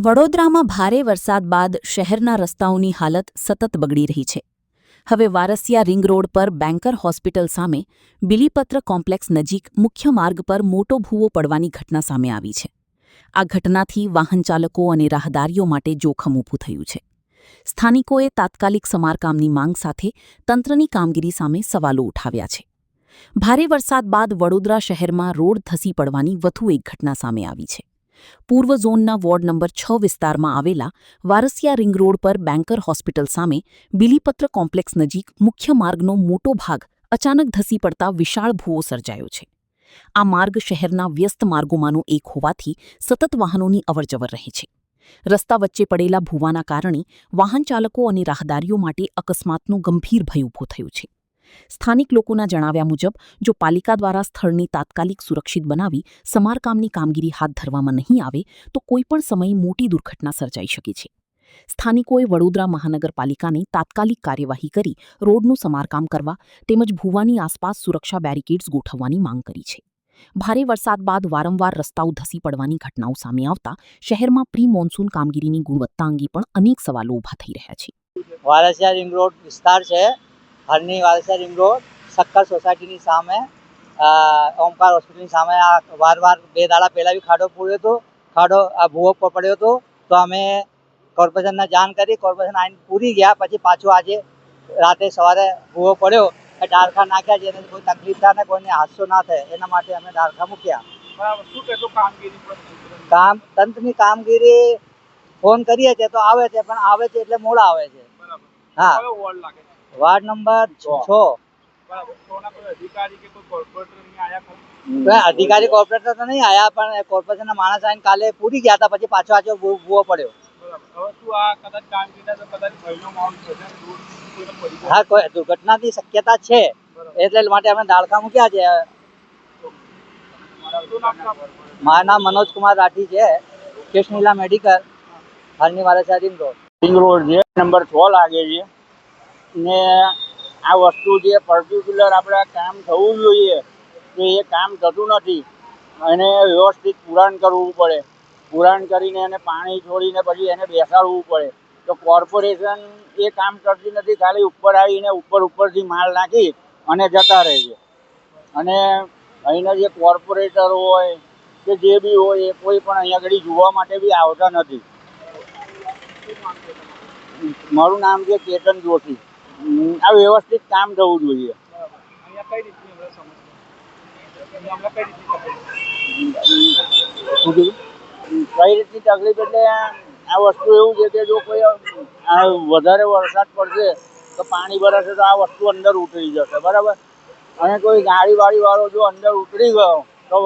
વડોદરામાં ભારે વરસાદ બાદ શહેરના રસ્તાઓની હાલત સતત બગડી રહી છે. હવે વારસિયા રિંગ રોડ પર બેન્કર હોસ્પિટલ સામે બિલીપત્ર કોમ્પ્લેક્સ નજીક મુખ્ય માર્ગ પર મોટો ભૂવો પડવાની ઘટના સામે આવી છે. આ ઘટનાથી વાહનચાલકો અને રાહદારીઓ માટે જોખમ ઊભું થયું છે. સ્થાનિકોએ તાત્કાલિક સમારકામની માંગ સાથે તંત્રની કામગીરી સામે સવાલો ઉઠાવ્યા છે. ભારે વરસાદ બાદ વડોદરા શહેરમાં રોડ ધસી પડવાની વધુ એક ઘટના સામે આવી છે. પૂર્વ ઝોનના વોર્ડ નંબર 6 વિસ્તારમાં આવેલા વારસિયા રિંગ રોડ પર બેન્કર હોસ્પિટલ સામે બિલીપત્ર કોમ્પ્લેક્સ નજીક મુખ્ય માર્ગનો મોટો ભાગ અચાનક ધસી પડતા વિશાળ ભૂવો સર્જાયો છે. આ માર્ગ શહેરના વ્યસ્ત માર્ગોમાંનો એક હોવાથી સતત વાહનોની અવરજવર રહે છે. રસ્તા વચ્ચે પડેલા ભૂવાના કારણે વાહનચાલકો અને રાહદારીઓ માટે અકસ્માતનો ગંભીર ભય ઊભો થયો છે. સ્થાનિક લોકોના જણાવ્યા મુજબ જો પાલિકા દ્વારા સ્થળને તાત્કાલિક સુરક્ષિત બનાવી સમારકામની કામગીરી હાથ ધરવામાં નહીં આવે તો કોઈપણ સમયે મોટી દુર્ઘટના સર્જાઈ શકે છે. સ્થાનિકોએ વડોદરા મહાનગરપાલિકાને તાત્કાલિક કાર્યવાહી કરી રોડનું સમારકામ કરવા તેમજ ભૂવાની આસપાસ સુરક્ષા બેરિકેડ્સ ગોઠવવાની માંગ કરી છે. ભારે વરસાદ બાદ વારંવાર રસ્તાઓ ધસી પડવાની ઘટનાઓ સામે આવતા શહેરમાં પ્રી મોન્સૂન કામગીરીની ગુણવત્તા અંગે પણ અનેક સવાલો ઊભા થઈ રહ્યા છે. વારસિયા રિંગ રોડ વિસ્તાર છે. હરની વારસિયા રિંગ રોડ સક્કર સોસાયટીની સામે ઓમકાર હોસ્પિટલની સામે આ વાર 2 દાડા પહેલાં બી ખાડો પૂર્યો હતો. આ ભૂવો પડ્યો હતો તો અમે કોર્પોરેશનને જાણ કરી. કોર્પોરેશન આવીને પૂરી ગયા. પછી પાછું આજે રાતે સવારે ભૂવો પડ્યો ડાળખા નાખ્યા. જેનાથી કોઈ તકલીફ થાય ને કોઈને હાદસો ના થાય એના માટે અમે ડાળખા મૂક્યા. શું કહેતો કામગીરી તંત્રની કામગીરી ફોન કરીએ છીએ તો આવે છે, પણ આવે છે એટલે મોડા આવે છે. હા, વાર્ડ નંબર 6. અધિકારી કોર્પોરેટર તો નહીં આયા, પણ કોર્પોરેશનના માણસ આવીને કાલે પૂરી ગયા હતા. પછી પાછો આજે ભૂવો પડ્યો. હા, કોઈ દુર્ઘટનાની શક્યતા છે એટલે માટે અમે ડાળખા મૂક્યા છે. મારું નામ મનોજ કુમાર રાઠી છે. કૃષ્ણલીલા મેડિકલ, હરની વારસિયા રિંગ રોડ છે. નંબર 6 લાગે છે ને આ વસ્તુ જે પર્ટિક્યુલર આપણે કામ થવું જોઈએ તો એ કામ થતું નથી. અને વ્યવસ્થિત પુરાણ કરવું પડે. પુરાણ કરીને એને પાણી છોડીને પછી એને બેસાડવું પડે. તો કોર્પોરેશન એ કામ કરતી નથી. ખાલી ઉપર આવીને ઉપરથી માલ નાખી અને જતા રહે છે. અને અહીંના જે કોર્પોરેટર હોય કે જે બી હોય એ કોઈ પણ અહીંયા આગળ જોવા માટે બી આવતા નથી. મારું નામ છે કેતન જોશી. આ વ્યવસ્થિત કામ થવું જોઈએ. કઈ રીતની તકલીફ એટલે આ વસ્તુ એવું છે કે જો કોઈ વધારે વરસાદ પડશે તો પાણી ભરાશે તો આ વસ્તુ અંદર ઉતરી જશે, બરાબર. અને કોઈ ગાડીવાળો જો અંદર ઉતરી ગયો તો